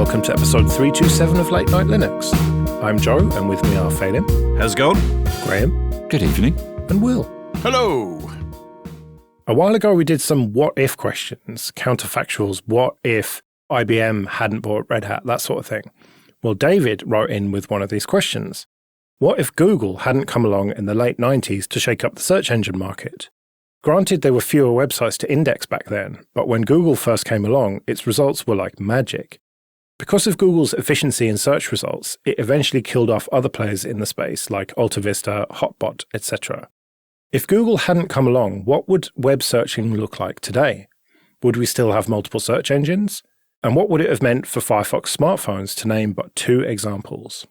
welcome to episode 327 of Late Night Linux. I'm Joe, and with me are Phelim. How's it going? Graham. Good evening. And Will. Hello. A while ago we did some what-if questions, counterfactuals, what if IBM hadn't bought Red Hat, that sort of thing. Well, David wrote in with one of these questions. What if Google hadn't come along in the late 90s to shake up the search engine market? Granted, there were fewer websites to index back then, but when Google first came along, its results were like magic. Because of Google's efficiency in search results, it eventually killed off other players in the space like AltaVista, Hotbot, etc. If Google hadn't come along, what would web searching look like today? Would we still have multiple search engines? And what would it have meant for Firefox smartphones, to name but two examples?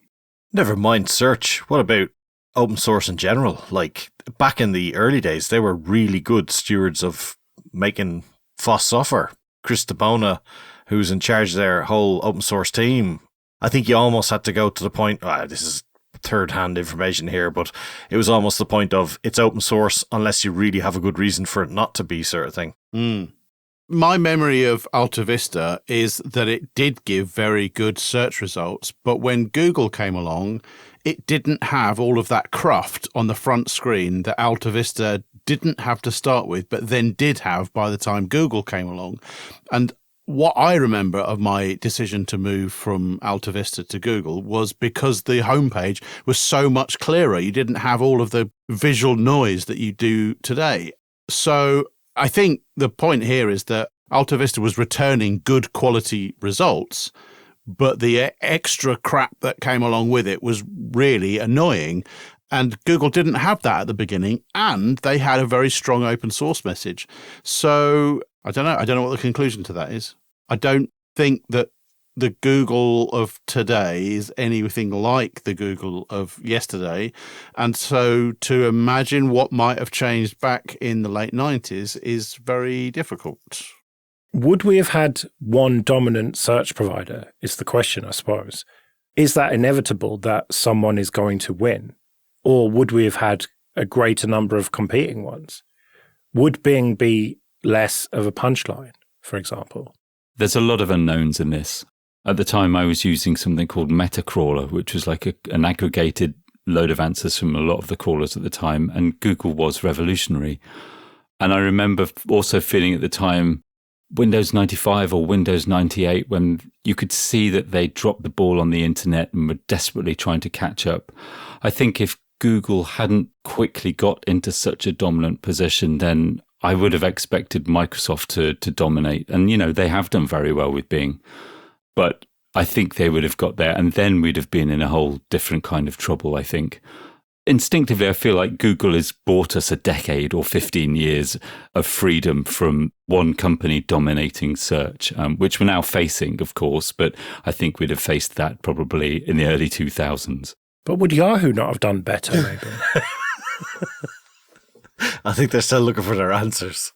Never mind search. What about open source in general? Like, back in the early days, they were really good stewards of making FOSS software. Chris DeBona, who's in charge of their whole open source team, I think you almost had to go to the point, this is third-hand information here, but it was almost the point of it's open source unless you really have a good reason for it not to be, sort of thing. My memory of AltaVista is that it did give very good search results, but when Google came along, it didn't have all of that cruft on the front screen that AltaVista didn't have to start with, but then did have by the time Google came along. And what I remember of my decision to move from AltaVista to Google was because the homepage was so much clearer. You didn't have all of the visual noise that you do today. So I think the point here is that AltaVista was returning good quality results, but the extra crap that came along with it was really annoying. And Google didn't have that at the beginning, and they had a very strong open source message. So I don't know what the conclusion to that is. I don't think that the Google of today is anything like the Google of yesterday. And so to imagine what might have changed back in the late 90s is very difficult. Would we have had one dominant search provider, is the question, I suppose. Is that inevitable that someone is going to win? Or would we have had a greater number of competing ones? Would Bing be less of a punchline, for example? There's a lot of unknowns in this. At the time, I was using something called Metacrawler, which was like an aggregated load of answers from a lot of the crawlers at the time, and Google was revolutionary. And I remember also feeling at the time, Windows 95 or Windows 98, when you could see that they dropped the ball on the internet and were desperately trying to catch up. I think if Google hadn't quickly got into such a dominant position, then I would have expected Microsoft to dominate. And, they have done very well with Bing. But I think they would have got there, and then we'd have been in a whole different kind of trouble, I think. Instinctively, I feel like Google has bought us a decade or 15 years of freedom from one company dominating search, which we're now facing, of course, but I think we'd have faced that probably in the early 2000s. But would Yahoo not have done better, maybe? I think they're still looking for their answers.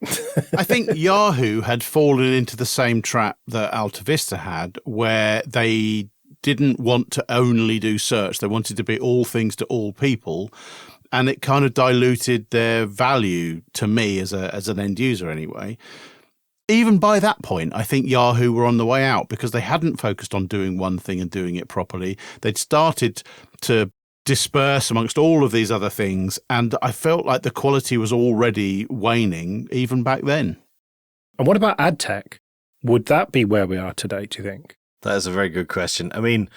I think Yahoo had fallen into the same trap that AltaVista had, where they didn't want to only do search. They wanted to be all things to all people. And it kind of diluted their value to me as an end user anyway. Even by that point, I think Yahoo were on the way out because they hadn't focused on doing one thing and doing it properly. They'd started to disperse amongst all of these other things, and I felt like the quality was already waning even back then. And what about ad tech? Would that be where we are today, do you think? That is a very good question. I mean,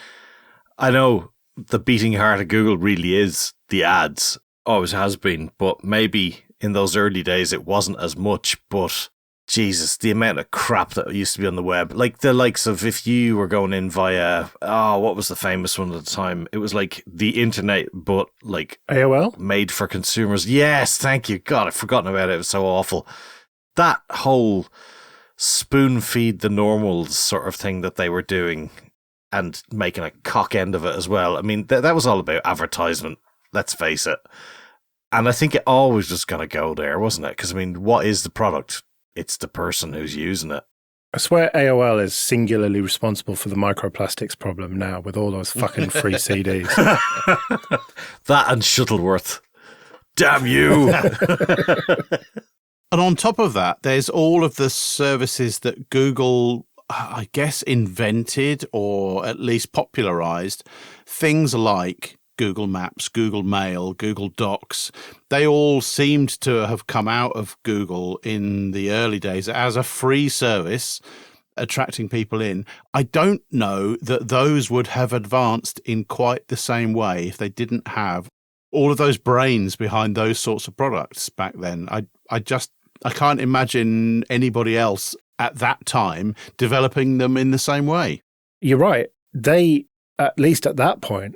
I know the beating heart of Google really is the ads, always has been, but maybe in those early days it wasn't as much, but Jesus, the amount of crap that used to be on the web. Like the likes of if you were going in via, what was the famous one at the time? It was like the internet, but like AOL? Made for consumers. Yes, thank you. God, I've forgotten about it. It was so awful. That whole spoon feed the normals sort of thing that they were doing and making a cock end of it as well. I mean, that was all about advertisement, let's face it. And I think it always was going to go there, wasn't it? Because, I mean, what is the product? It's the person who's using it. I swear AOL is singularly responsible for the microplastics problem now with all those fucking free CDs. That and Shuttleworth. Damn you! And on top of that, there's all of the services that Google I guess, invented or at least popularized things like Google Maps, Google Mail, Google Docs. They all seemed to have come out of Google in the early days as a free service, attracting people in. I don't know that those would have advanced in quite the same way if they didn't have all of those brains behind those sorts of products back then. I can't imagine anybody else at that time developing them in the same way. You're right. They, at least at that point,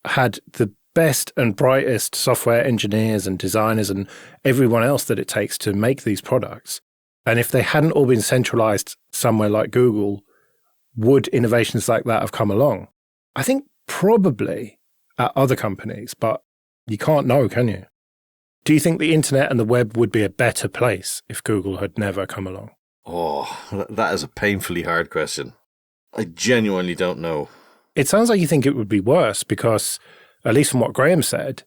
had the best and brightest software engineers and designers and everyone else that it takes to make these products. And if they hadn't all been centralized somewhere like Google, would innovations like that have come along? I think probably at other companies, but you can't know, can you? Do you think the internet and the web would be a better place if Google had never come along? Oh, that is a painfully hard question. I genuinely don't know. It sounds like you think it would be worse because, at least from what Graham said,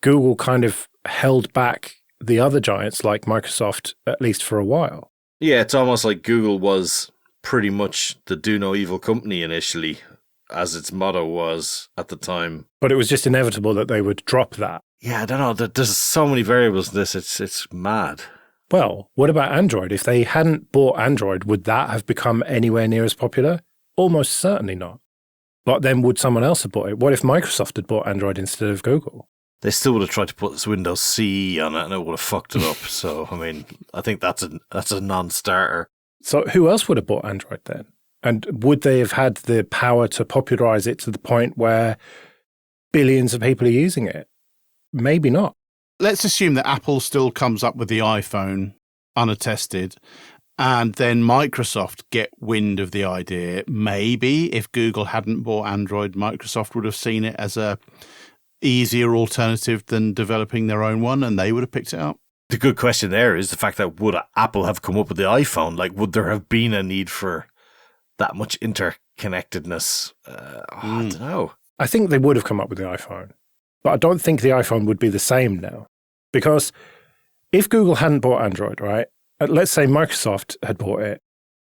Google kind of held back the other giants like Microsoft, at least for a while. Yeah, it's almost like Google was pretty much the do no evil company initially, as its motto was at the time. But it was just inevitable that they would drop that. Yeah, I don't know. There's so many variables in this. It's mad. Well, what about Android? If they hadn't bought Android, would that have become anywhere near as popular? Almost certainly not. But then would someone else have bought it? What if Microsoft had bought Android instead of Google? They still would have tried to put this Windows CE on it and it would have fucked it up. So, I mean, I think that's a non-starter. So who else would have bought Android then? And would they have had the power to popularize it to the point where billions of people are using it? Maybe not. Let's assume that Apple still comes up with the iPhone unattested, and then Microsoft get wind of the idea. Maybe if Google hadn't bought Android, Microsoft would have seen it as a easier alternative than developing their own one, and they would have picked it up. The good question there is the fact that would Apple have come up with the iPhone? Like, would there have been a need for that much interconnectedness? I don't know. I think they would have come up with the iPhone, but I don't think the iPhone would be the same now. Because if Google hadn't bought Android, right, let's say Microsoft had bought it,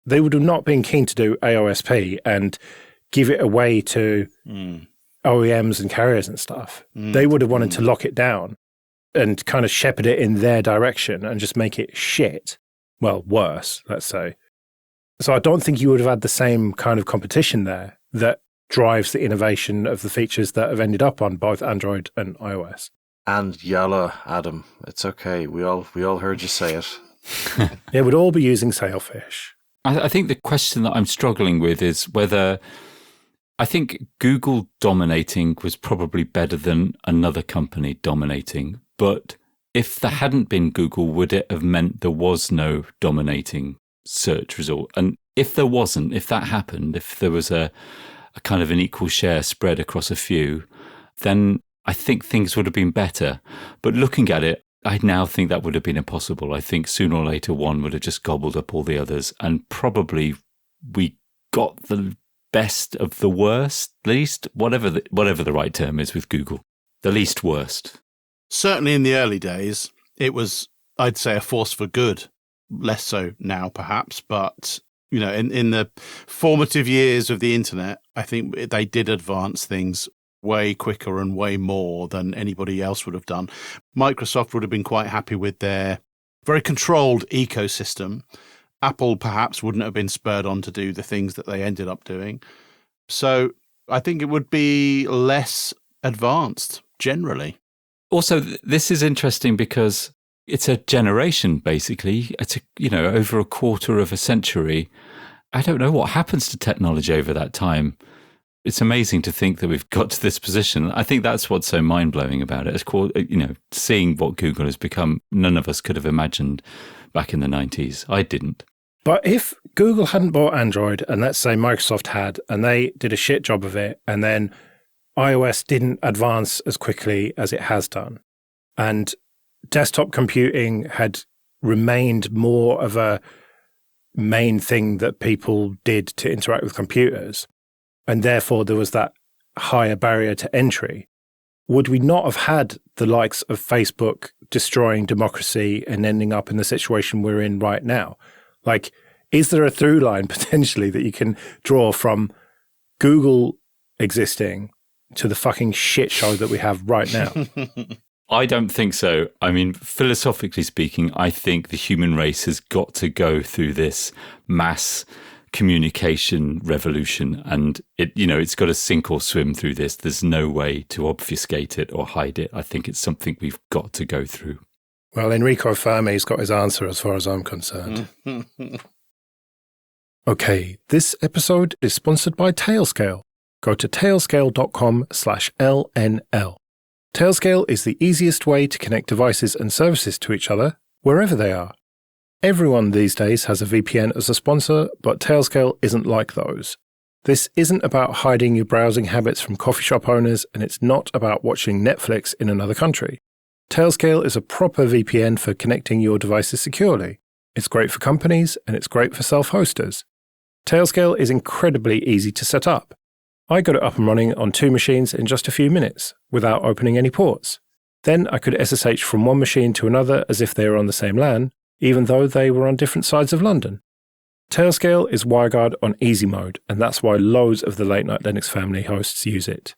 they would have not been keen to do AOSP and give it away to OEMs and carriers and stuff. They would have wanted to lock it down and kind of shepherd it in their direction and just make it shit. Well, worse, let's say. So I don't think you would have had the same kind of competition there that drives the innovation of the features that have ended up on both Android and iOS. And Yalla, Adam, it's okay. We all heard you say it. It would all be using Sailfish. I think the question that I'm struggling with is whether I think Google dominating was probably better than another company dominating. But if there hadn't been Google, would it have meant there was no dominating search result? And if there wasn't, if that happened, if there was a kind of an equal share spread across a few, then I think things would have been better. But looking at it, I now think that would have been impossible. I think sooner or later one would have just gobbled up all the others, and probably we got the best of the worst, least, whatever the right term is with Google, the least worst. Certainly in the early days, it was, I'd say, a force for good. Less so now, perhaps, but you know, in the formative years of the internet, I think they did advance things way quicker and way more than anybody else would have done. Microsoft would have been quite happy with their very controlled ecosystem. Apple perhaps wouldn't have been spurred on to do the things that they ended up doing. So I think it would be less advanced generally. Also, this is interesting because it's a generation, basically. It's over a quarter of a century. I don't know what happens to technology over that time. It's amazing to think that we've got to this position. I think that's what's so mind-blowing about it. It's seeing what Google has become, none of us could have imagined back in the 90s. I didn't. But if Google hadn't bought Android, and let's say Microsoft had, and they did a shit job of it, and then iOS didn't advance as quickly as it has done, and desktop computing had remained more of a main thing that people did to interact with computers, and therefore there was that higher barrier to entry, would we not have had the likes of Facebook destroying democracy and ending up in the situation we're in right now? Like, Is there a through line potentially that you can draw from Google existing to the fucking shit show that we have right now? I don't think so. I mean, philosophically speaking, I think the human race has got to go through this mass communication revolution, and it's got to sink or swim through this. There's no way to obfuscate it or hide it. I think it's something we've got to go through. Well, Enrico Fermi's got his answer as far as I'm concerned. Okay, this episode is sponsored by Tailscale. Go to tailscale.com/LNL. Tailscale is the easiest way to connect devices and services to each other, wherever they are. Everyone these days has a VPN as a sponsor, but Tailscale isn't like those. This isn't about hiding your browsing habits from coffee shop owners, and it's not about watching Netflix in another country. Tailscale is a proper VPN for connecting your devices securely. It's great for companies, and it's great for self-hosters. Tailscale is incredibly easy to set up. I got it up and running on 2 machines in just a few minutes, without opening any ports. Then I could SSH from one machine to another as if they were on the same LAN, even though they were on different sides of London. Tailscale is WireGuard on easy mode, and that's why loads of the Late Night Linux family hosts use it.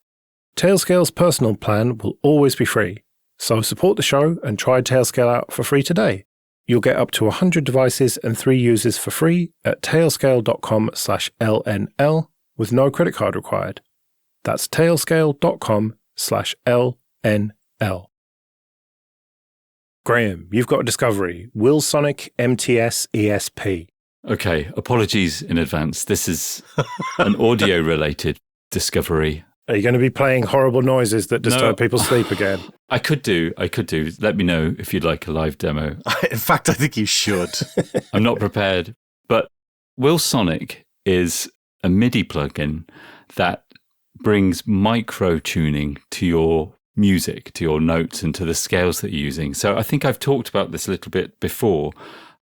Tailscale's personal plan will always be free, so support the show and try Tailscale out for free today. You'll get up to 100 devices and 3 users for free at tailscale.com/LNL with no credit card required. That's tailscale.com/LNL. Graham, you've got a discovery. Will Sonic MTS ESP. Okay, apologies in advance. This is an audio-related discovery. Are you going to be playing horrible noises that disturb people's sleep again? I could do. Let me know if you'd like a live demo. In fact, I think you should. I'm not prepared. But Will Sonic is a MIDI plugin that brings micro-tuning to your music, to your notes, and to the scales that you're using. So I think I've talked about this a little bit before.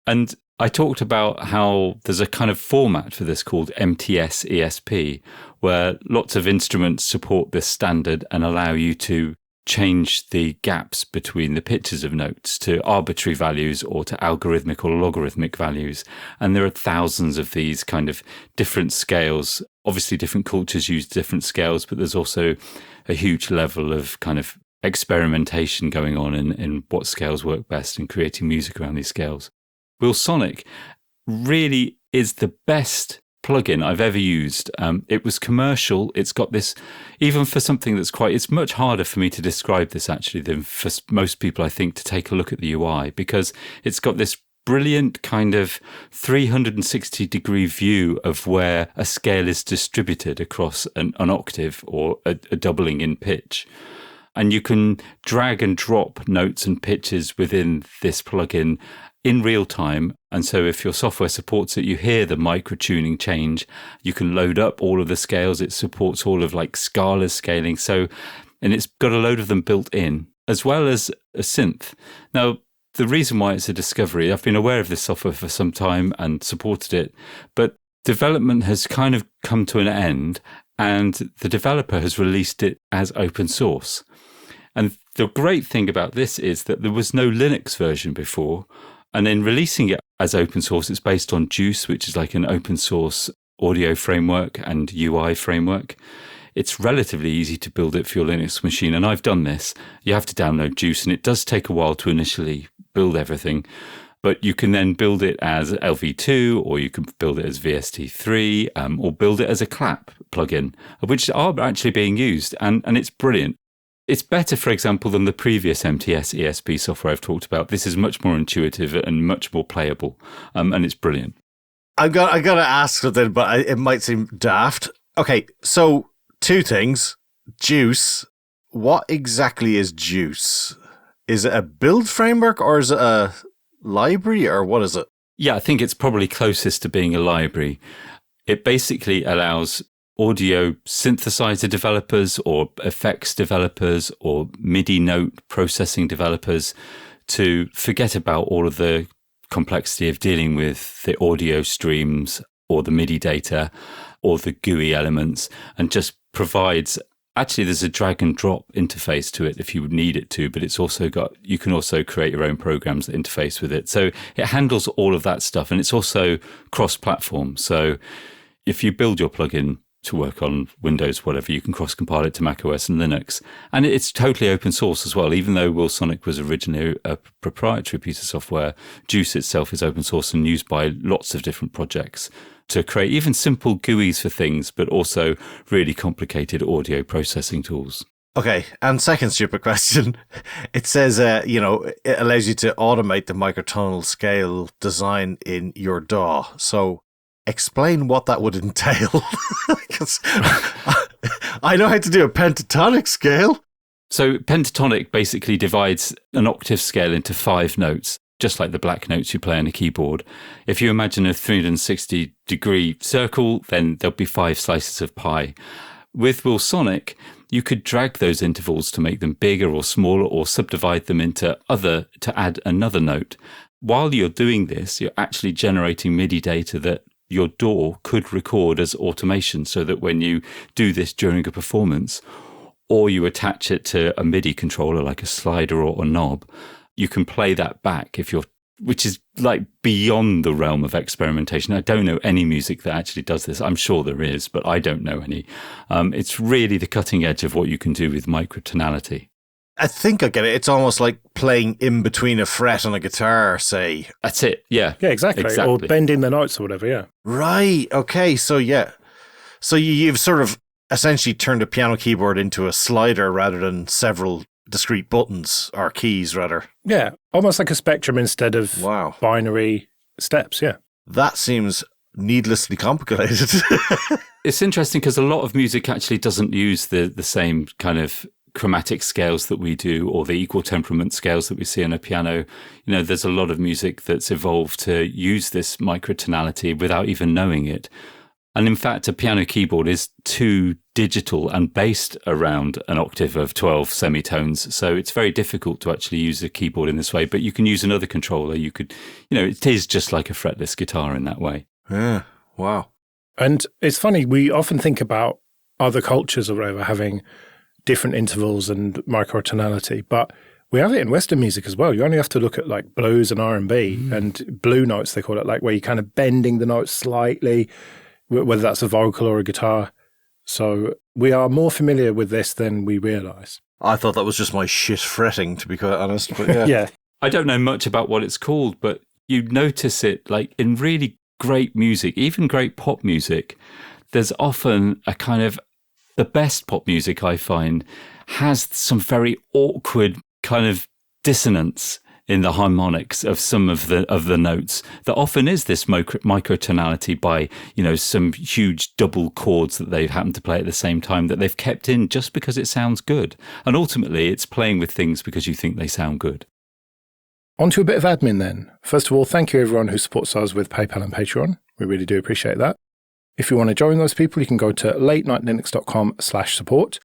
And I talked about how there's a kind of format for this called MTS ESP, where lots of instruments support this standard and allow you to change the gaps between the pitches of notes to arbitrary values or to algorithmic or logarithmic values. And there are thousands of these kind of different scales. Obviously, different cultures use different scales, but there's also a huge level of kind of experimentation going on in what scales work best and creating music around these scales. Will Sonic really is the best plugin I've ever used. It was commercial. It's got this, even for something that's it's much harder for me to describe this actually than for most people, I think, to take a look at the UI, because it's got this brilliant kind of 360-degree view of where a scale is distributed across an octave or a doubling in pitch. And you can drag and drop notes and pitches within this plugin in real time. And so if your software supports it, you hear the micro-tuning change. You can load up all of the scales. It supports all of like Scala scaling. And it's got a load of them built in, as well as a synth. Now, the reason why it's a discovery, I've been aware of this software for some time and supported it, but development has kind of come to an end, and the developer has released it as open source. And the great thing about this is that there was no Linux version before. And in releasing it as open source, it's based on Juice, which is like an open source audio framework and UI framework. It's relatively easy to build it for your Linux machine. And I've done this. You have to download Juice, and it does take a while to initially build everything. But you can then build it as LV2, or you can build it as VST3, or build it as a clap plugin, which are actually being used. And it's brilliant. It's better, for example, than the previous MTS ESP software I've talked about. This is much more intuitive and much more playable, and it's brilliant. I got to ask something, but it might seem daft. Okay, so 2 things. Juice. What exactly is Juice? Is it a build framework, or is it a library, or what is it? Yeah, I think it's probably closest to being a library. It basically allows audio synthesizer developers or effects developers or MIDI note processing developers to forget about all of the complexity of dealing with the audio streams or the MIDI data or the GUI elements, and just provides Actually, there's a drag and drop interface to it if you would need it to, but it's also got, you can also create your own programs that interface with it. So it handles all of that stuff, and it's also cross-platform. So if you build your plugin to work on Windows, whatever, you can cross-compile it to macOS and Linux. And it's totally open source as well. Even though Wilsonic was originally a proprietary piece of software, Juice itself is open source and used by lots of different projects to create even simple GUIs for things, but also really complicated audio processing tools. Okay, and second stupid question. It says, it allows you to automate the microtonal scale design in your DAW. So explain what that would entail. Because I know how to do a pentatonic scale. So pentatonic basically divides an octave scale into 5 notes, just like the black notes you play on a keyboard. If you imagine a 360-degree circle, then there'll be 5 slices of pie. With Wilsonic, you could drag those intervals to make them bigger or smaller, or subdivide them into to add another note. While you're doing this, you're actually generating MIDI data that your DAW could record as automation, so that when you do this during a performance, or you attach it to a MIDI controller like a slider or a knob, you can play that back which is like beyond the realm of experimentation. I don't know any music that actually does this. I'm sure there is, but I don't know any. It's really the cutting edge of what you can do with microtonality. I think I get it. It's almost like playing in between a fret on a guitar, say. That's it, yeah. Yeah, exactly. Or bending the notes or whatever, yeah. Right, okay, so yeah. So you've sort of essentially turned a piano keyboard into a slider rather than several discrete buttons, or keys rather. Yeah, almost like a spectrum instead of binary steps, yeah. That seems needlessly complicated. It's interesting because a lot of music actually doesn't use the same kind of chromatic scales that we do, or the equal temperament scales that we see on a piano. You know, there's a lot of music that's evolved to use this microtonality without even knowing it. And in fact, a piano keyboard is 2 digital and based around an octave of 12 semitones. So it's very difficult to actually use a keyboard in this way, but you can use another controller. You could, it is just like a fretless guitar in that way. Yeah, wow. And it's funny, we often think about other cultures or whatever having different intervals and microtonality, but we have it in Western music as well. You only have to look at like blues and R&B and blue notes, they call it, like where you're kind of bending the notes slightly, whether that's a vocal or a guitar. So we are more familiar with this than we realise. I thought that was just my shit fretting, to be quite honest. But yeah. Yeah. I don't know much about what it's called, but you notice it like in really great music, even great pop music. There's often a kind of, the best pop music I find has some very awkward kind of dissonance in the harmonics of some of the notes that often is this microtonality by, some huge double chords that they've happened to play at the same time that they've kept in just because it sounds good. And ultimately, it's playing with things because you think they sound good. On to a bit of admin then. First of all, thank you everyone who supports us with PayPal and Patreon. We really do appreciate that. If you want to join those people, you can go to latenightlinux.com/support.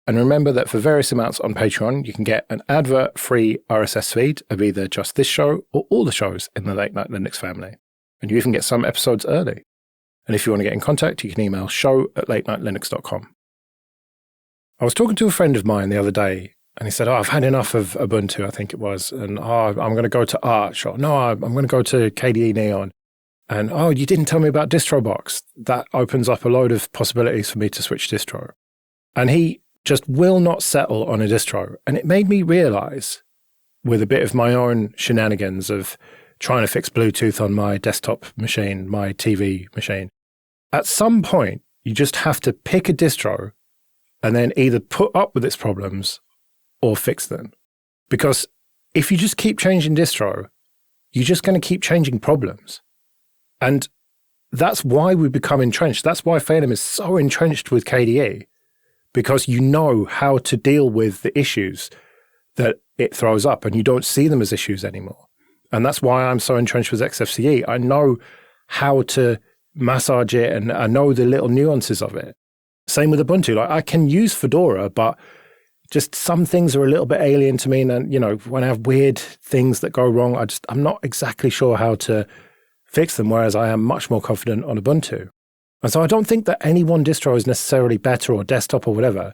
And remember that for various amounts on Patreon, you can get an advert-free RSS feed of either just this show or all the shows in the Late Night Linux family. And you even get some episodes early. And if you want to get in contact, you can email show@latenightlinux.com. I was talking to a friend of mine the other day, and he said, I've had enough of Ubuntu, I think it was. And I'm going to go to Arch. Or no, I'm going to go to KDE Neon. And you didn't tell me about DistroBox. That opens up a load of possibilities for me to switch distro. And he just will not settle on a distro. And it made me realize, with a bit of my own shenanigans of trying to fix Bluetooth on my desktop machine, my TV machine, at some point, you just have to pick a distro and then either put up with its problems or fix them. Because if you just keep changing distro, you're just going to keep changing problems. And that's why we become entrenched. That's why Phenom is so entrenched with KDE. Because you know how to deal with the issues that it throws up and you don't see them as issues anymore. And that's why I'm so entrenched with XFCE. I know how to massage it and I know the little nuances of it. Same with Ubuntu. Like I can use Fedora, but just some things are a little bit alien to me. And, when I have weird things that go wrong, I'm not exactly sure how to fix them, whereas I am much more confident on Ubuntu. And so I don't think that any one distro is necessarily better or desktop or whatever.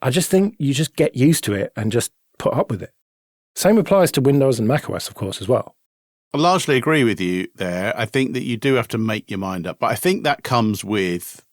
I just think you just get used to it and just put up with it. Same applies to Windows and macOS, of course, as well. I largely agree with you there. I think that you do have to make your mind up. But I think that comes with,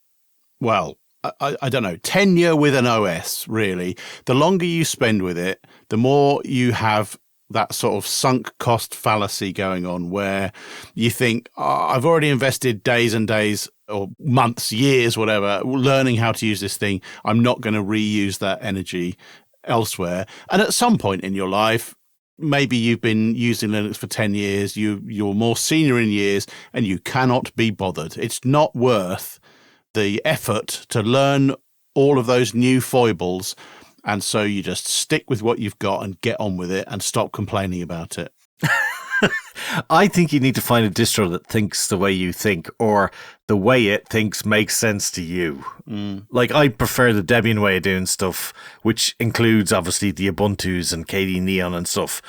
well, I don't know, tenure with an OS, really. The longer you spend with it, the more you have that sort of sunk cost fallacy going on where you think, I've already invested days and days or months, years, whatever, learning how to use this thing. I'm not going to reuse that energy elsewhere. And at some point in your life, maybe you've been using Linux for 10 years, you're more senior in years, and you cannot be bothered. It's not worth the effort to learn all of those new foibles. And so you just stick with what you've got and get on with it and stop complaining about it. I think you need to find a distro that thinks the way you think, or the way it thinks makes sense to you. Like, I prefer the Debian way of doing stuff, which includes obviously the Ubuntu's and KDE Neon and stuff.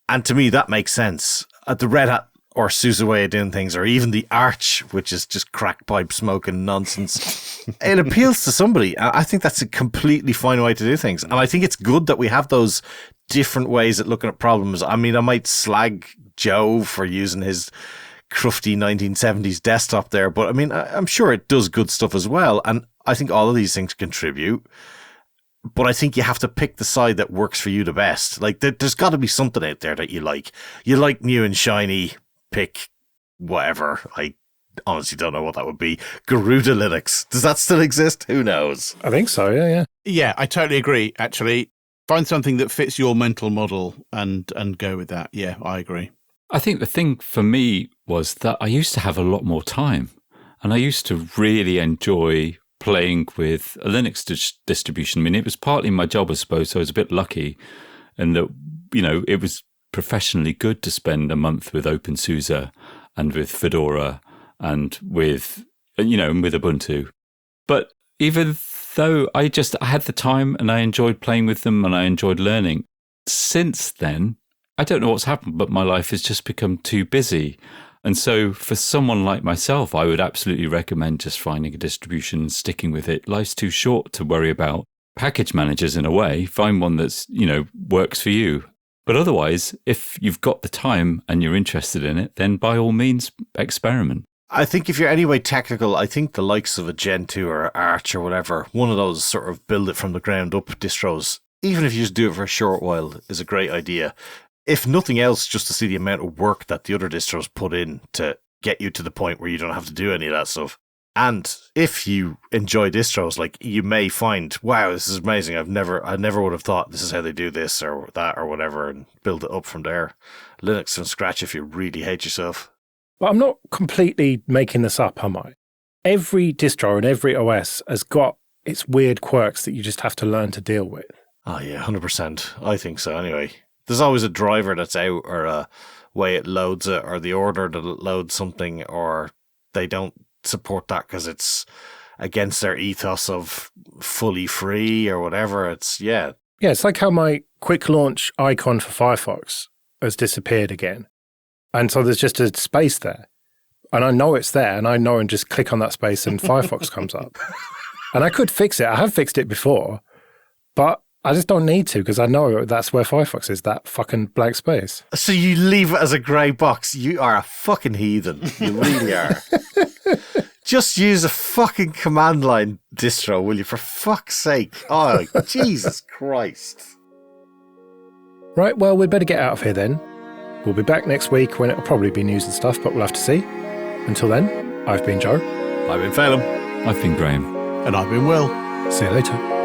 And to me, that makes sense. The Red Hat or SUSE way of doing things, or even the Arch, which is just crack pipe smoking nonsense. It appeals to somebody. I think that's a completely fine way to do things. And I think it's good that we have those different ways at looking at problems. I mean, I might slag Joe for using his crufty 1970s desktop there, but I mean, I'm sure it does good stuff as well. And I think all of these things contribute. But I think you have to pick the side that works for you the best. Like, there's got to be something out there that you like. You like new and shiny, pick whatever. I honestly don't know what that would be. Garuda Linux. Does that still exist? Who knows? I think so, yeah. Yeah, I totally agree, actually. Find something that fits your mental model and go with that. Yeah, I agree. I think the thing for me was that I used to have a lot more time, and I used to really enjoy playing with a Linux distribution. I mean, it was partly my job, I suppose, so I was a bit lucky, and that, you know, it was professionally good to spend a month with OpenSUSE and with Fedora and with, you know, and with Ubuntu. But even though I had the time and I enjoyed playing with them and I enjoyed learning, since then, I don't know what's happened, but my life has just become too busy. And so for someone like myself, I would absolutely recommend just finding a distribution and sticking with it. Life's too short to worry about package managers in a way. Find one that's, you know, works for you. But otherwise, if you've got the time and you're interested in it, then by all means, experiment. I think if you're anyway technical, I think the likes of a Gentoo or Arch or whatever, one of those sort of build it from the ground up distros, even if you just do it for a short while, is a great idea. If nothing else, just to see the amount of work that the other distros put in to get you to the point where you don't have to do any of that stuff. And if you enjoy distros, like, you may find, wow, this is amazing. I never would have thought this is how they do this or that or whatever, and build it up from there. Linux from scratch if you really hate yourself. But I'm not completely making this up, am I? Every distro and every OS has got its weird quirks that you just have to learn to deal with. Oh yeah, 100%. I think so anyway. There's always a driver that's out, or a way it loads it, or the order that it loads something, or they don't support that because it's against their ethos of fully free or whatever. Yeah, it's like how my quick launch icon for Firefox has disappeared again. And so there's just a space there. And I know it's there, and I know and just click on that space and Firefox comes up. And I could fix it. I have fixed it before, but I just don't need to, because I know that's where Firefox is, that fucking blank space. So you leave it as a grey box. You are a fucking heathen. You really are. Just use a fucking command line distro, will you? For fuck's sake. Oh, Jesus Christ. Right, well, we'd better get out of here then. We'll be back next week when it'll probably be news and stuff, but we'll have to see. Until then, I've been Joe. I've been Phelan. I've been Graham. And I've been Will. See you later.